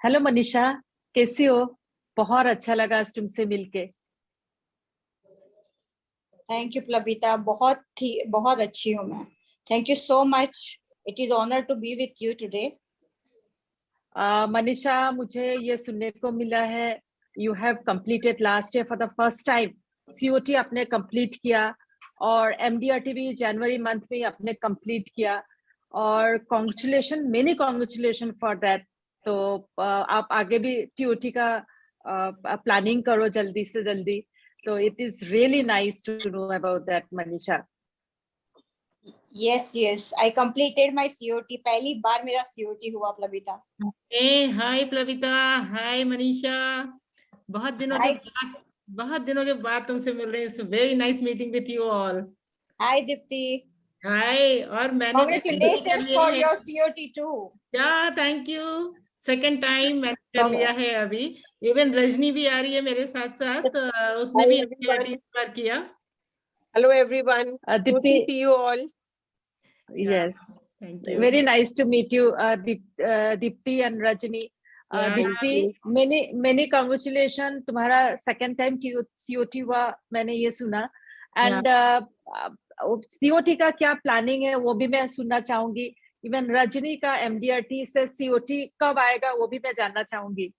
Hello Manisha, कैसी हो? बहुत अच्छा लगा आज तुमसे मिलके। थैंक यू प्लबिता, बहुत अच्छी हूँ मैं। Thank you so much. It is honour to be with you today. Manisha, मुझे ये सुनने को मिला है you have completed last year for the first time COT आपने कंप्लीट किया, और एमडीआरटी भी जनवरी मंथ में ही आपने कंप्लीट किया। और congratulation, many congratulation for that. तो आप आगे भी टीओटी का प्लानिंग करो जल्दी से जल्दी। तो it is really nice to know about that Manisha. Yes yes, I completed my COT. पहली बार मेरा सीओटी हुआ प्लबिता। हाय प्लविता, हाय मनीषा। बहुत दिनों के बाद तुमसे मिल रहे हैं। Very nice meeting with you all. Hi Dipti. Hi, और मैंने भी congratulations for your COT too. Yeah thank you. Second time मैंने कर लिया है अभी। इवन रजनी भी आ रही है मेरे साथ साथ, उसने भी एमडीआरटी इस बार किया। Hello everyone. Good to see you all. Yes, thank you. very nice to meet you, Deepti and Rajni. Deepti, many congratulations, तुम्हारा second time COT हुआ, मैंने ये सुना। And COT का क्या planning है वो भी मैं सुनना चाहूंगी। Even रजनी का MDRT से COT कब आएगा वो भी मैं जानना चाहूंगी।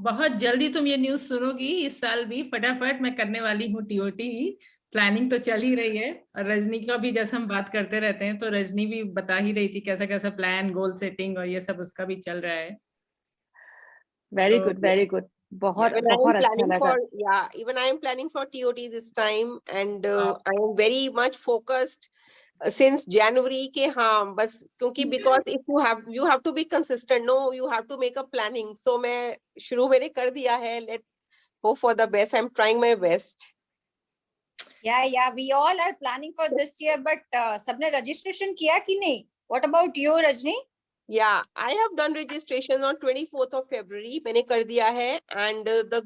बहुत जल्दी तुम ये न्यूज सुनोगी। इस साल भी फटाफट मैं करने वाली हूँ टीओटी। प्लानिंग तो चल ही रही है, और रजनी का भी जैसे हम बात करते रहते हैं तो रजनी भी बता ही रही थी कैसा कैसा प्लान, गोल सेटिंग और ये सब उसका भी चल रहा है। Very good, very good. बहुत बहुत अच्छा लगा। Even I am planning for TOT this time, and I am very much focused since January के हाँ बस क्योंकि because if you have to be consistent, no, you have to make a planning. So मैं शुरू मैंने कर दिया है. Let's hope for the best. I'm trying my best. Yeah, we all are planning for this year, but सबने registration किया कि नहीं? What about you, Rajni? Yeah, I have done registration on 24th of February. मैंने कर दिया है, and the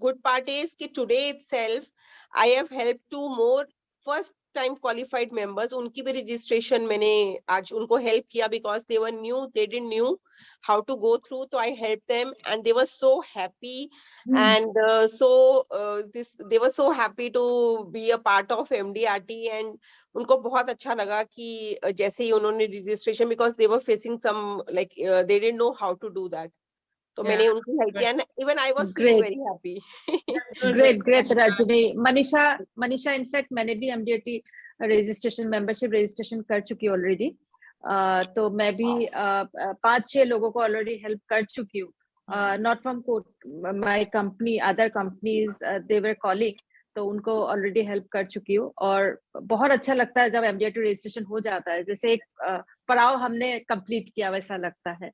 good part is कि today itself I have helped two more first time qualified members. उनकी भी registration मैंने आज उनको help किया because they were new, they didn't knew how to go through. So I helped them, and they were so happy, and they were so happy to be a part of MDRT, and उनको बहुत अच्छा लगा कि जैसे ही उन्होंने registration because they were facing some like they didn't know how to do that. तो मैंने उनकी हेल्प किया, even I was feeling very happy. Great Rajni. Manisha in fact मैंने भी एमडीआरटी रजिस्ट्रेशन मेंबरशिप रजिस्ट्रेशन कर चुकी ऑलरेडी। तो मैं भी 5-6 लोगों को ऑलरेडी हेल्प कर चुकी हूँ। Not from my company, other companies they were calling, तो उनको ऑलरेडी हेल्प कर चुकी हूँ। और बहुत अच्छा लगता है जब एमडीआरटी रजिस्ट्रेशन हो जाता है, जैसे एक पड़ाव हमने कंप्लीट किया वैसा लगता है।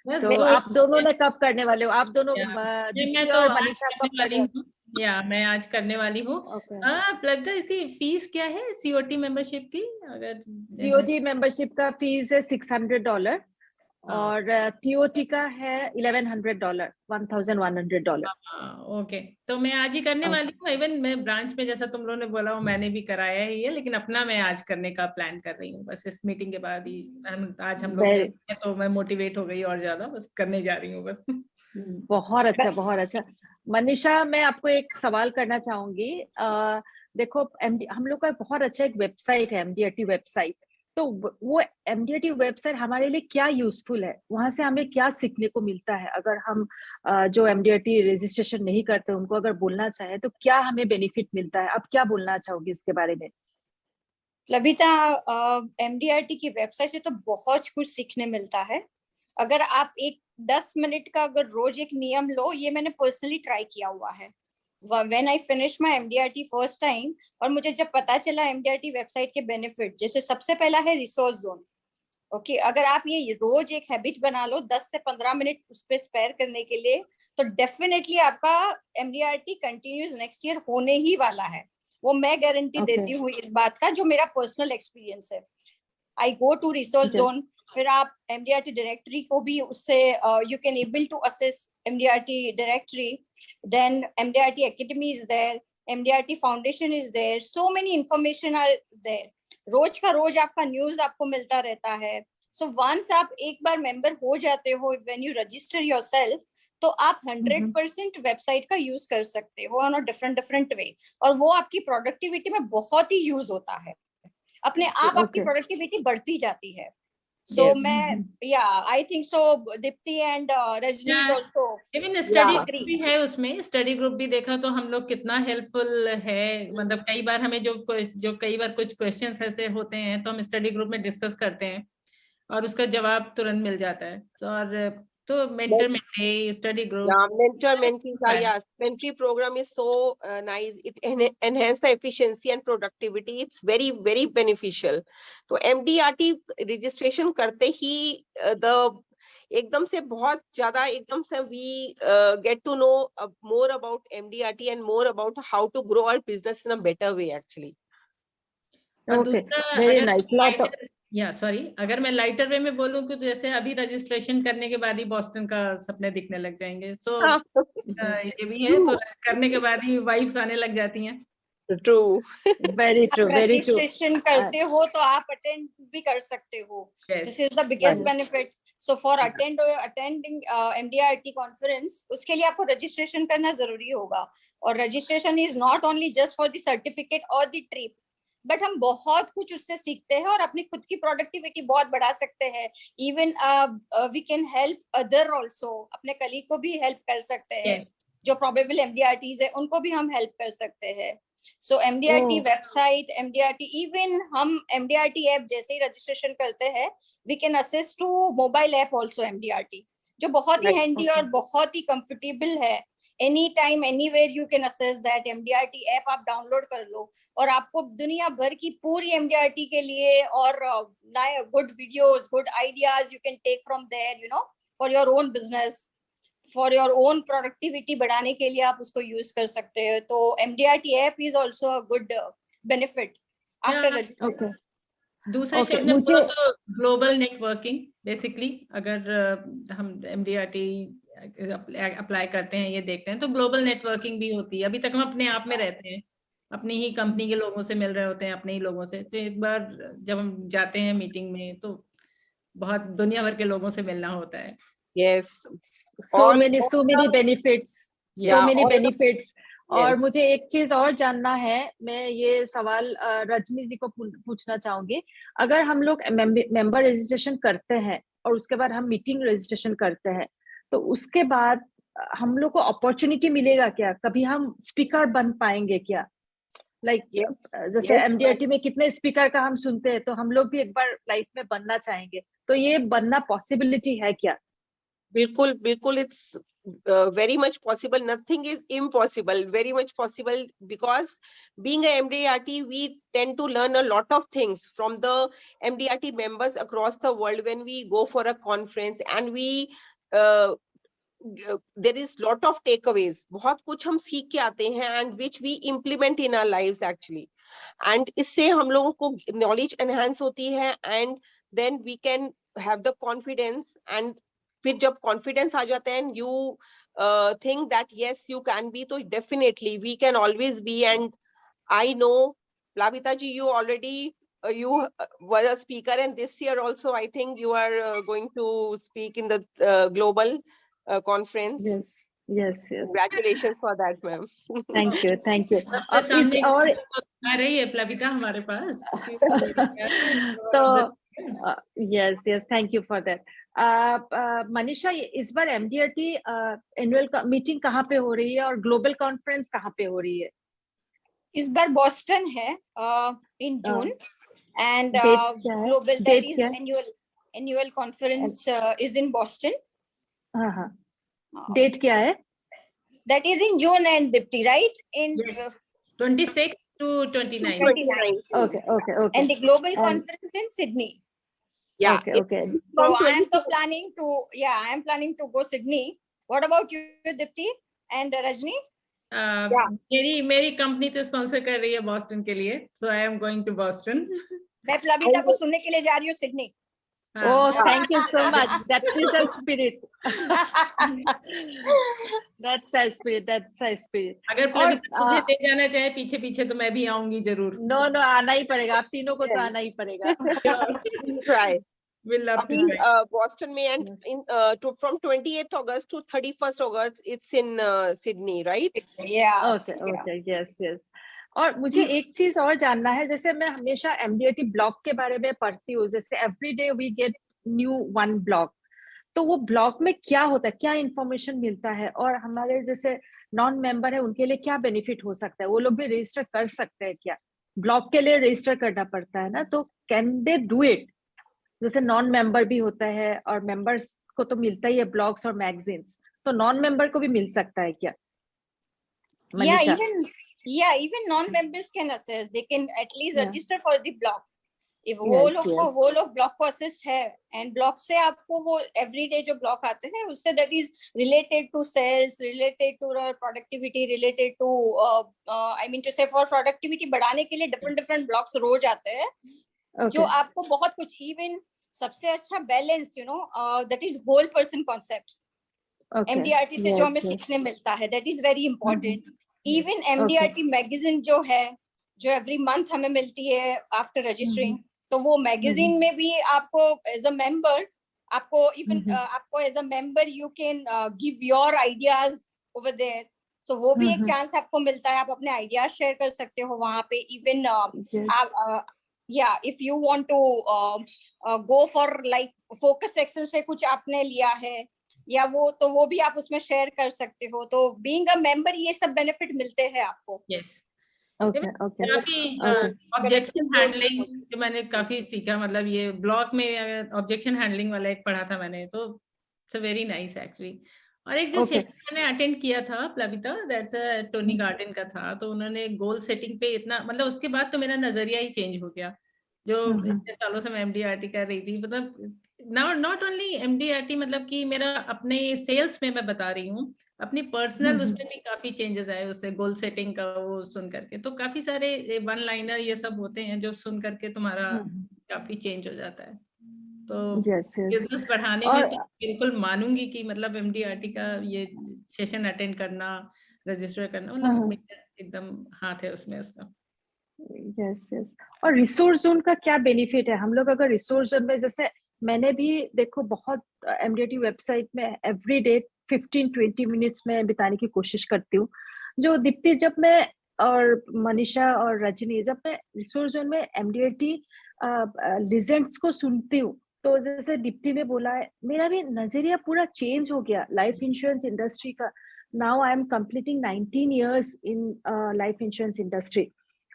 So, आप दोनों ने कब करने वाले हो? आप दोनों मैं तो मनीषा कब वाली हूँ, या मैं आज करने वाली हूँ। प्लबिता, इसकी फीस क्या है सीओटी मेंबरशिप की? अगर सीओटी मेंबरशिप का फीस है $600, और टीओटी का है $1100, $1100। ओके, तो मैं आज ही करने वाली हूँ। इवन मैं ब्रांच में जैसा तुम लोगों ने बोला वो मैंने भी कराया ही है, लेकिन अपना मैं आज करने का प्लान कर रही हूँ। बस इस मीटिंग के बाद ही आज हम लोग तो मैं मोटिवेट हो गई और ज्यादा, बस करने जा रही हूँ बस। बहुत अच्छा, बहुत अच्छा। मनीषा, मैं आपको एक सवाल करना चाहूंगी। देखो, हम लोग का बहुत अच्छा एक वेबसाइट है, एमडीआरटी वेबसाइट। तो वो एमडीआरटी वेबसाइट हमारे लिए क्या यूजफुल है? वहां से हमें क्या सीखने को मिलता है? अगर हम जो एमडीआरटी रजिस्ट्रेशन नहीं करते उनको अगर बोलना चाहे तो क्या हमें बेनिफिट मिलता है? आप क्या बोलना चाहोगे इसके बारे में? लबिता, एमडीआरटी की वेबसाइट से तो बहुत कुछ सीखने मिलता है। अगर आप 10 मिनट का अगर रोज एक नियम लो, ये मैंने पर्सनली ट्राई किया हुआ है। When I finished my MDRT first time, और मुझे जब पता चला MDRT वेबसाइट के बेनिफिट, जैसे सबसे पहला है रिसोर्स जोन। ओके, अगर आप ये रोज एक हैबिट बना लो 10 से 15 मिनट उस पर स्पेयर करने के लिए, तो डेफिनेटली आपका MDRT कंटिन्यूस नेक्स्ट ईयर होने ही वाला है। वो मैं गारंटी देती हूँ इस बात का, जो मेरा पर्सनल एक्सपीरियंस है। I go to resource zone, फिर आप MDRT डायरेक्टरी को भी उससे you can able to access MDRT directory, then MDRT Academy is there, MDRT Foundation is there, so many information are there। रोज का रोज आपका न्यूज आपको मिलता रहता है। सो वंस आप एक बार मेंबर हो जाते हो, व्हेन यू रजिस्टर योरसेल्फ, तो आप 100% वेबसाइट का यूज कर सकते हो ऑन अ डिफरेंट वे, और वो आपकी प्रोडक्टिविटी में बहुत ही यूज होता है, अपने आप आपकी Okay. प्रोडक्टिविटी बढ़ती जाती है. सो Yes. मैं I think so Deepti and Rajni is Yeah. Also even study Yeah. Group भी है उसमें, स्टडी ग्रुप भी देखा तो हम लोग कितना हेल्पफुल है, मतलब कई बार हमें जो कई बार कुछ क्वेश्चंस ऐसे होते हैं तो हम स्टडी ग्रुप में डिस्कस करते हैं और उसका जवाब तुरंत मिल जाता है. और तो mentor mentee study group. Yeah, mentor mentees are, yes, mentee program is so nice. It enhance the efficiency and productivity. It's very, very beneficial. तो MDRT registration करते ही the एकदम से बहुत ज्यादा एकदम से we get to know more about MDRT and more about how to grow our business in a better way actually. और Okay, दूसरा, very अगर nice. Lot of अगर मैं लाइटर वे में बोलूं कि जैसे अभी रजिस्ट्रेशन करने के बाद ही बॉस्टन का सपने दिखने लग जाएंगे. सो ये भी है, तो करने के बाद ही वाइफ्स आने लग जाती हैं. True. very true, very true. Registration करते हो तो आप अटेंड भी कर सकते हो. Yes. This is the biggest Yes. Benefit. So for attending MDRT conference, उसके लिए आपको रजिस्ट्रेशन करना जरूरी होगा. और registration is not only just for the certificate और द ट्रिप, बट हम बहुत कुछ उससे सीखते हैं और अपनी खुद की प्रोडक्टिविटी बहुत बढ़ा सकते हैं. Even we can help other also, अपने कलीग को भी हेल्प कर सकते हैं. Yes. जो प्रोबेबल MDRTs है उनको भी हम हेल्प कर सकते हैं. So MDRT Oh. Website, MDRT, even हम MDRT ऐप जैसे ही रजिस्ट्रेशन करते हैं, we can access to mobile app also MDRT, जो बहुत ही Right. हैंडी और बहुत ही कंफर्टेबल है. Any time anywhere you can access that. MDRT app आप डाउनलोड कर लो और आपको दुनिया भर की पूरी MDRT के लिए और नए good videos, good ideas you can take from there, you know, for your own business, for your own productivity बढ़ाने के लिए आप उसको यूज कर सकते हैं. तो MDRT app is also a good benefit after registration. Okay. दूसरे Okay, शब्द में मुझे- बोलो तो ग्लोबल नेटवर्किंग बेसिकली. अगर हम MDRT अप्लाई करते हैं, ये देखते हैं, तो ग्लोबल नेटवर्किंग भी होती है. अभी तक हम अपने आप में रहते हैं, अपनी ही कंपनी के लोगों से मिल रहे होते हैं, अपने ही लोगों से. तो एक बार जब हम जाते हैं मीटिंग में तो बहुत दुनिया भर के लोगों से मिलना होता है. Yes. so All- many benefits, so Yeah, many all the- benefits. और Yes. मुझे एक चीज और जानना है, मैं ये सवाल रजनी जी को पूछना चाहूंगी. अगर हम लोग मेंबर रजिस्ट्रेशन करते हैं और उसके बाद हम मीटिंग रजिस्ट्रेशन करते हैं, तो उसके बाद हम लोग को अपॉर्चुनिटी मिलेगा क्या? कभी हम स्पीकर बन पाएंगे क्या? लाइक जैसे Yes, MDRT में कितने स्पीकर का हम सुनते हैं, तो हम लोग भी एक बार लाइफ में बनना चाहेंगे, तो ये बनना पॉसिबिलिटी है क्या? बिल्कुल बिल्कुल. It's very much possible. Nothing is impossible. Very much possible, because being a MDRT, we tend to learn a lot of things from the MDRT members across the world when we go for a conference, and we there is lot of takeaways. बहुत कुछ हम सीख के आते हैं, and which we implement in our lives actually. And इससे हम लोगों को knowledge enhance होती है, and then we can have the confidence. And फिर जब confidence आ जाता है, and you think that yes you can be, तो definitely we can always be. And I know, Plavita ji, you already you were a speaker, and this year also I think you are going to speak in the global conference. Yes, yes, yes. Congratulations for that, ma'am. Thank you, thank you. सबसे अब इस सामने और आ रही है प्लविता हमारे पास. तो yes, yes, thank you for that. Manisha, इस बार MDRT एनुअल मीटिंग कहाँ पे हो रही है और ग्लोबल कॉन्फ्रेंस कहाँ पे हो रही है? इस बार बॉस्टन है इन जून, एंड Date क्या है? ग्लोबल Date दैट इज क्या है? Annual conference is in Boston. हाँ हाँ, डेट क्या है? That is in June, and Dipti, right? In Yes. 26 to 29. 29. Okay, okay, okay. And the global And- conference in Sydney. Yeah. Okay, okay. So From I am 24 planning to, I am planning to go Sydney. What about you, Dipti and Rajni? मेरी company तो sponsor कर रही है Boston के लिए, so I am going to Boston. मैं प्लविता को सुनने के लिए जा रही हूँ Sydney. Oh, thank you so much. That is the spirit. That's the spirit. That's the spirit. अगर प्लविता मुझे ले जाना चाहे पीछे पीछे तो मैं भी आऊंगी जरूर. No, no, आना ही पड़ेगा. आप तीनों को तो आना ही पड़ेगा. Try. we'll love to अभी join. Boston में and Yes. in from 28th August to 31st August it's in Sydney, right? Yeah. Okay yeah. Okay yes yes. और मुझे एक चीज और जानना है, जैसे मैं हमेशा एमडीआरटी ब्लॉग के बारे में पढ़ती हूँ, जैसे every day we get new one blog, तो वो ब्लॉग में क्या होता है, क्या इंफॉर्मेशन मिलता है, और हमारे जैसे नॉन मेंबर है उनके लिए क्या बेनिफिट हो सकता है, वो लोग भी रजिस्टर कर सकते हैं क्या? ब्लॉग के लिए रजिस्टर करना पड़ता है ना, तो कैन दे डू इट? जैसे नॉन मेंबर भी होता है और मेंबर्स को तो मिलता ही है ब्लॉग्स और मैगजीन्स, तो नॉन मेंबर को भी मिल सकता है क्या? Yeah, Manisha. even non-members can access. They can at least Yeah. register for the block. If वो Yes, लोग yes. वो लोग ब्लॉक को असेस है, एंड ब्लॉक से आपको वो एवरीडे जो ब्लॉक आते हैं उससे that is related to sales, related to productivity, related to I mean to say for productivity बढ़ाने के लिए डिफरेंट ब्लॉक्स रोज आते हैं, जो Okay. आपको बहुत कुछ, इवन सबसे अच्छा balance that is whole person concept Okay. MDRT से जो Yes, हमें yes. सीखने मिलता है, that is very important. Yes. Even MDRT magazine जो है, जो एवरी मंथ हमें मिलती है आफ्टर रजिस्टरिंग, तो वो मैगजीन में भी आपको एज अ मेंबर, आपको इवन आपको as a member you can give your ideas over there, so वो भी एक चांस आपको मिलता है, आप अपने आइडियाज शेयर कर सकते हो वहां पे। Even Yes. या if you want to go for like focus section से कुछ आपने लिया है या वो, तो वो भी आप उसमें शेयर कर सकते हो। तो बीइंग अ मेंबर ये सब बेनिफिट मिलते हैं आपको। Yes. Okay. Okay. काफी Okay. ऑब्जेक्शन हैंडलिंग जो मैंने काफी सीखा, मतलब ये ब्लॉग में ऑब्जेक्शन हैंडलिंग वाला एक पढ़ा था मैंने, तो it's a very nice actually. और एक जो Okay. सेशन मैंने अटेंड किया था प्लविता, दैट्स टोनी गार्डन का था, तो उन्होंने गोल सेटिंग पे इतना, मतलब उसके बाद तो मेरा नजरिया ही चेंज हो गया। जो इतने सालों से मैं एमडीआरटी कर रही थी, मतलब नॉट ओनली एमडीआरटी, मतलब कि मेरा अपने सेल्स में मैं बता रही हूँ, अपनी पर्सनल उसमें भी काफी चेंजेस आए उससे, गोल सेटिंग का वो सुन करके। तो काफी सारे वन लाइनर ये सब होते हैं जो सुन करके तुम्हारा काफी चेंज हो जाता है। तो Yes, yes. बिजनेस बढ़ाने और में तो बिल्कुल मानूंगी कि मतलब एमडीआरटी का ये सेशन अटेंड करना, रजिस्टर करना, मतलब मेरा एकदम हाथ है उसमें उसका। Yes yes. और रिसोर्स जोन का क्या बेनिफिट है? हम लोग अगर रिसोर्स जोन में, जैसे मैंने भी देखो बहुत एमडीआरटी वेबसाइट में एवरी डे 15-20 मिनट्स में बिताने की कोशिश करती हूँ। जो दीप्ति, जब मैं और मनीषा और रजनी, जब मैं रिसोर्स जोन में एमडीआरटी लिजेंड्स को सुनती हूँ, तो जैसे दीप्ति ने बोला है, मेरा भी नजरिया पूरा चेंज हो गया लाइफ इंश्योरेंस इंडस्ट्री का। Now I am completing 19 years in life insurance industry,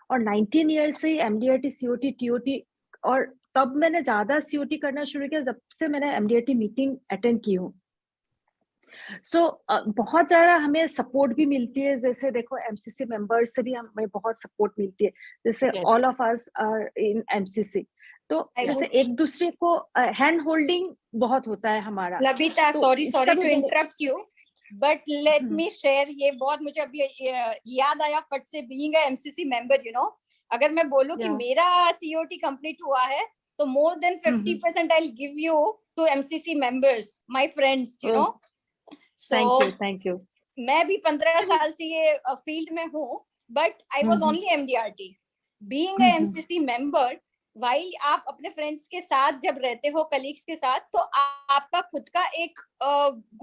और 19 ईयर्स से एमडीआरटी, सीओटी, टीओटी, और तब मैंने ज्यादा सीओटी करना शुरू किया जब से मैंने एमडीआरटी मीटिंग अटेंड की हूँ। सो बहुत ज्यादा हमें सपोर्ट भी मिलती है, जैसे देखो एमसीसी मेंबर्स से भी हमें बहुत सपोर्ट मिलती है, जैसे Yes. All of us are in MCC, तो जैसे एक दूसरे को हैंड होल्डिंग बहुत होता है हमारा। लबिता, तो सॉरी इसका टू भी interrupt you, but let me share, ये बहुत मुझे अभी याद आया फट से, being a MCC member, you know, अगर मैं बोलूं कि Yeah. मेरा सीओटी कंप्लीट हुआ है, तो more than 50% I give you to MCC members, my friends, you know. Thank you. मैं भी 15 साल से ये फील्ड में हूँ, but I was only MDRT. Being a MCC member, while आप अपने फ्रेंड्स के साथ जब रहते हो, कलीग्स के साथ, तो आपका खुद का एक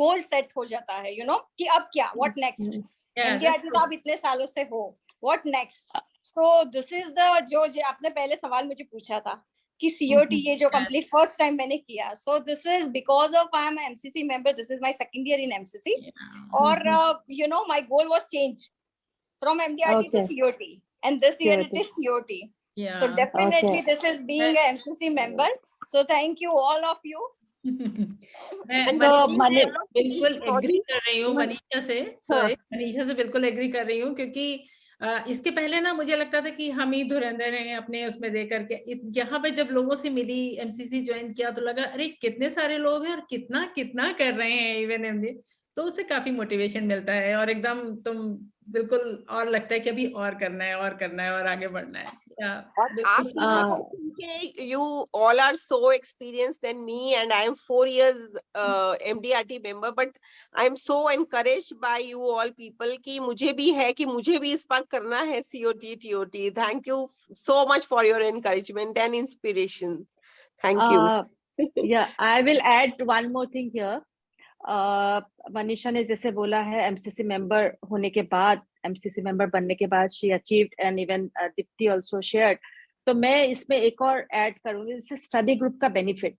गोल सेट हो जाता है, यू नो, कि अब क्या, व्हाट नेक्स्ट। एमडीआरटी तो आप इतने सालों से हो, what next. So this is the, जो आपने पहले सवाल मुझे पूछा था कि सीओटी ये जो कंप्लीट फर्स्ट टाइम मैंने किया, so this is because of I am MCC member, this is my second year in MCC, और you know my goal was change from MDRT to COT, and this year it is COT. So definitely this is being a MCC member. So thank you all of you. मैं बिल्कुल agree कर रही हूँ मनीषा से, मनीषा से बिल्कुल agree कर रही हूँ, क्योंकि इसके पहले ना मुझे लगता था कि हम ही धुरंधर हैं अपने उसमें दे करके। यहाँ पे जब लोगों से मिली, एमसीसी ज्वाइन किया, तो लगा अरे कितने सारे लोग हैं और कितना कितना कर रहे हैं इवन एमडी, तो उससे काफी मोटिवेशन मिलता है, और एकदम तुम बिल्कुल, और लगता है कि अभी और करना है और आगे बढ़ना है। You all are so experienced than me, and I am 4 years MDRT member, but I am so encouraged by you all people कि मुझे भी है कि मुझे भी इस बार करना है COT TOT. Thank you so much for your encouragement and inspiration. Thank you. Yeah, I will add one more thing here. Manisha ने जैसे बोला है एमसीसी मेंबर होने के बाद, एमसीसी मेंबर बनने के बाद she achieved and even Deepti also shared, तो मैं इसमें एक और ऐड करूंगी, जैसे स्टडी ग्रुप का बेनिफिट।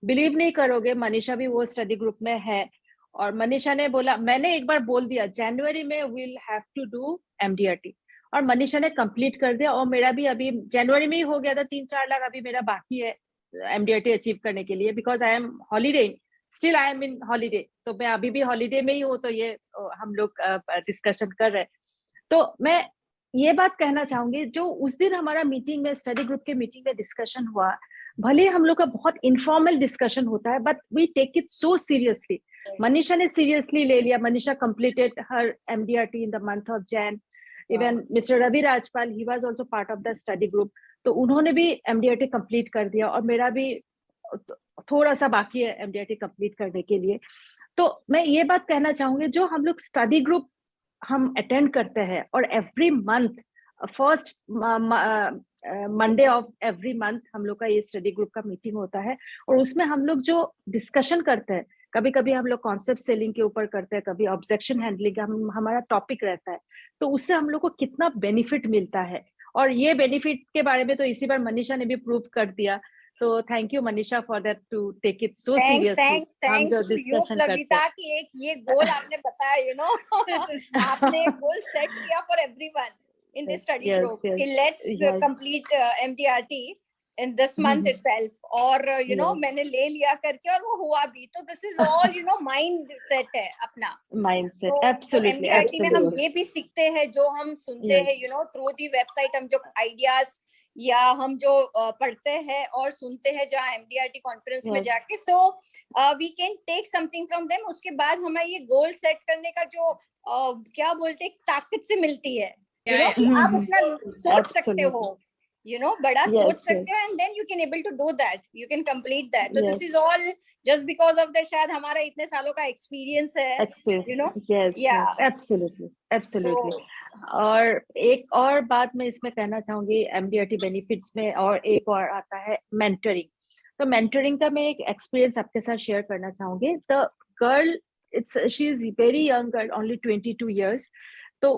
बिलीव नहीं करोगे, मनीषा भी वो स्टडी ग्रुप में है, और मनीषा ने बोला, मैंने एक बार बोल दिया जनवरी में will have to do MDRT, और मनीषा ने कंप्लीट कर दिया, और मेरा भी अभी जनवरी में ही हो गया था। 3-4 लाख अभी मेरा बाकी है एमडीआरटी अचीव करने के लिए, because I am holiday, still I am in holiday, तो मैं अभी भी हॉलीडे में ही हूँ, तो ये हम लोग डिस्कशन कर रहे हैं। तो मैं ये बात कहना चाहूंगी, जो उस दिन हमारा मीटिंग में, स्टडी ग्रुप के मीटिंग में डिस्कशन हुआ, भले हम लोग का बहुत इनफॉर्मल डिस्कशन होता है, but we take it so seriously. Manisha ने सीरियसली ले लिया। Manisha completed her MDRT in the month of Jan. Even mister Ravi Rajpal, he was also part of the study group, तो उन्होंने भी एमडीआरटी कंप्लीट कर दिया, और मेरा भी थोड़ा सा बाकी है एमडीआरटी कंप्लीट करने के लिए। तो मैं ये बात कहना चाहूंगी, जो हम लोग स्टडी ग्रुप हम अटेंड करते हैं, और every month first Monday of every month हम लोग का ये स्टडी ग्रुप का मीटिंग होता है, और उसमें हम लोग जो डिस्कशन करते हैं, कभी कभी हम लोग कॉन्सेप्ट सेलिंग के ऊपर करते हैं, कभी ऑब्जेक्शन हैंडलिंग हमारा टॉपिक रहता है, तो उससे हम लोग को कितना बेनिफिट मिलता है। और ये बेनिफिट के बारे में तो इसी बार मनीषा ने भी प्रूव कर दिया, तो thank you Manisha for that, to take it so seriously. हम जो डिस्कशन करते हैं कि एक ये गोल आपने बताया, यू नो आपने गोल सेट किया for everyone in the study group, okay, let's complete MDRT in this month itself, और you know मैंने ले लिया करके, और वो हुआ भी। तो this is all you know mindset है अपना, mindset, तो absolutely, तो MDRT में हम ये भी सीखते हैं, जो हम सुनते हैं you know through the website, हम जो आइडियाज या हम जो पढ़ते हैं और सुनते हैं जहाँ MDRT कॉन्फ्रेंस में जाके, so we can take something from them। उसके बाद हमें ये गोल सेट करने का जो क्या बोलते हैं, ताकत से मिलती है, you know, कि आप अपना सोच सकते हो, you know, बड़ा सोच सकते हो, and then you can able to do that, you can complete that। So this is all just because of the शायद हमारा इतने सालों का experience है, you know, absolutely। और एक और बात मैं इसमें कहना चाहूंगी एमडीआरटी बेनिफिट्स में, और एक और आता है मेंटरिंग। तो मेंटरिंग का मैं एक एक्सपीरियंस आपके साथ शेयर करना चाहूंगी। The girl, she is very young girl, only 22 years, तो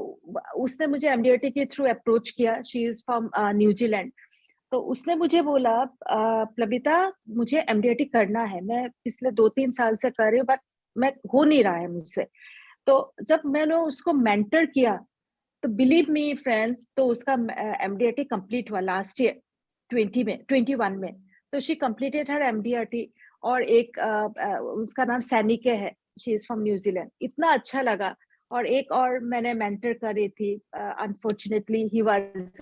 उसने मुझे एमडीआरटी के थ्रू अप्रोच किया। She is from New Zealand. तो उसने मुझे बोला, प्लबिता मुझे एमडीआरटी करना है, मैं पिछले 2-3 साल से कर रही हूँ, बट मैं हो नहीं रहा है मुझसे। तो जब मैंने उसको मेंटर किया, तो बिलीव मी फ्रेंड्स, तो उसका एमडीआरटी कंप्लीट हुआ लास्ट ईयर 21 में। तो शी कंप्लीटेड हर एमडीआरटी, और एक उसका नाम सैनिके है, शी इज फ्रॉम न्यूजीलैंड। इतना अच्छा लगा। और एक और मैंने मेंटर करी थी, unfortunately he was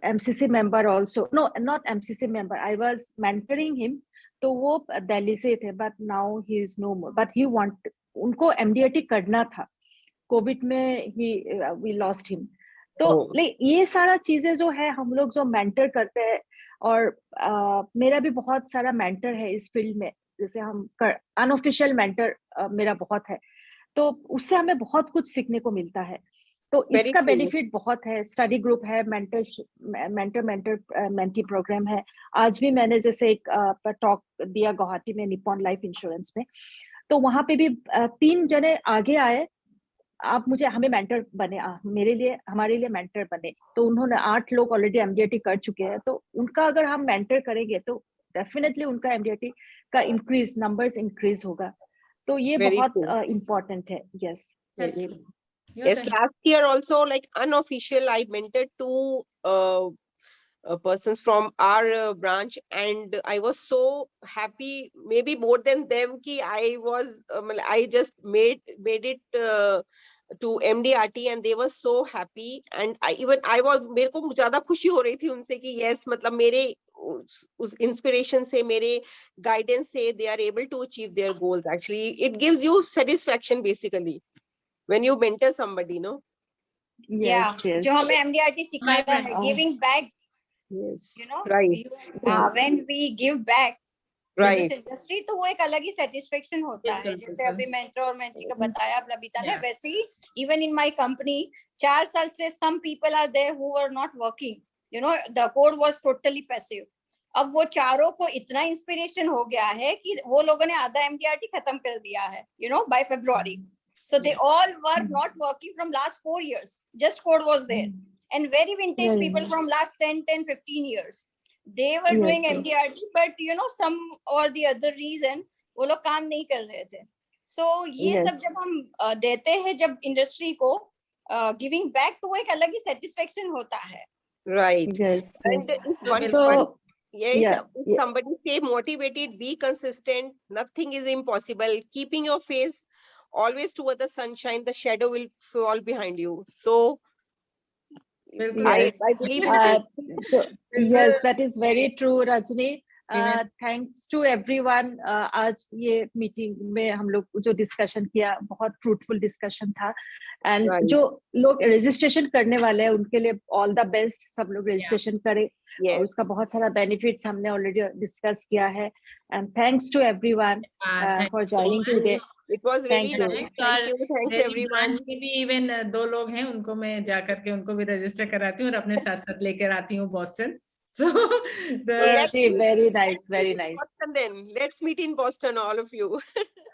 MCC member also, no not MCC member, I was mentoring him. तो वो दिल्ली से थे, but now he is no more, but he want, उनको एमडीआरटी करना था। कोविड में ही वी लॉस्ट हिम। तो ये सारा चीजें जो है हम लोग जो मेंटर करते हैं, और मेरा भी बहुत सारा मेंटर है इस फील्ड में, जैसे हम अनऑफिशियल मेंटर मेरा बहुत है, तो उससे हमें बहुत कुछ सीखने को मिलता है। तो इसका बेनिफिट बहुत है। स्टडी ग्रुप है, मेंटर मेंटी प्रोग्राम है। आज भी मैंने जैसे एक टॉक दिया गुवाहाटी में निप्पॉन लाइफ इंश्योरेंस में, तो वहां पे भी 3 जने आगे आए, आप मुझे, हमें मेंटर बने, मेरे लिए, हमारे लिए मेंटर बने। तो उन्होंने 8 लोग ऑलरेडी एमडीआरटी कर चुके हैं, तो उनका अगर हम मेंटर करेंगे तो डेफिनेटली उनका एमडीआरटी का इंक्रीज, नंबर्स इंक्रीज होगा। तो ये बहुत इम्पोर्टेंट है। Yes yes, last year also, like unofficial, I mentored 2 persons from our branch, and I was so happy, maybe more than them, ki I just made it to MDRT, and they were so happy, and I was, मेरे को ज़्यादा खुशी हो रही थी उनसे कि yes, मतलब मेरे उस इंस्पिरेशन से, मेरे गाइडेंस से they are able to achieve their goals। Actually it gives you satisfaction basically when you mentor somebody, no? Yes, जो हमें MDRT सिखाता है, giving back, yes, you know, right, when we give back right, in this industry, तो वो एक अलग ही satisfaction होता है। जैसे अभी मेंटर और मेंटी का बताया प्लबिता ने, वैसे ही even in my company 4 साल से some people are there who were not working, you know the code was totally passive. अब वो चारों को इतना इंस्पिरेशन हो गया है कि वो लोगों ने आधा एमडीआरटी खत्म कर दिया है, you know, by February. So they all were not working from last 4 years. Just code was there. And very vintage Very people nice. from last 10, 15 years. They were Yes, doing yes. MDRT, but you know, some or the other reason, वो लोग काम नहीं कर रहे थे. So ये Yes. सब जब हम देते हैं जब इंडस्ट्री को गिविंग बैक, तो वो एक अलग ही सेटिस्फेक्शन होता है. Right. Yes, And yes. if one, So, yes, yeah, if yeah. somebody stay motivated, be consistent, nothing is impossible. Keeping your face always toward the sunshine, the shadow will fall behind you. So बिल्कुल Yes. I believe in Uh, it. so, बिल्कुल। yes, that is very true, Rajni. Even- Thanks to everyone. आज ये meeting में हम लोग जो discussion किया, बहुत फ्रूटफुल डिस्कशन था. And Right. जो लोग रजिस्ट्रेशन करने वाले हैं उनके लिए ऑल द बेस्ट. सब लोग रजिस्ट्रेशन करें और Yes. उसका बहुत सारा बेनिफिट्स हमने ऑलरेडी डिस्कस किया है. And thanks to everyone thank for you so joining much. Today. It was really Thank you. nice. Thank you. Thanks मेरी everyone. ब्रांच में भी इवन 2 लोग हैं, उनको मैं जा करके उनको भी रजिस्टर कराती हूँ और अपने साथ साथ लेकर आती हूँ Boston. So let's meet- very nice, very in nice. Boston then. Let's meet in Boston, all of you.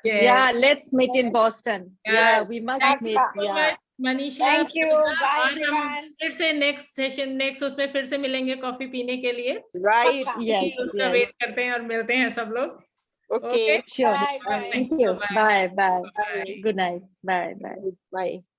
Yeah, let's meet in Boston. Yeah. Yeah, we must Thank meet. you. Yeah. Manisha, Thank you. Bye, और हम everyone. फिर से next session, next उसमें फिर से मिलेंगे coffee पीने के लिए. Right. Yes, उसका yes. वेट करते हैं और मिलते हैं सब लोग. Okay. Sure. Bye, bye. Thank you. Bye. Bye, bye. Bye. Good night. Bye, bye. Bye.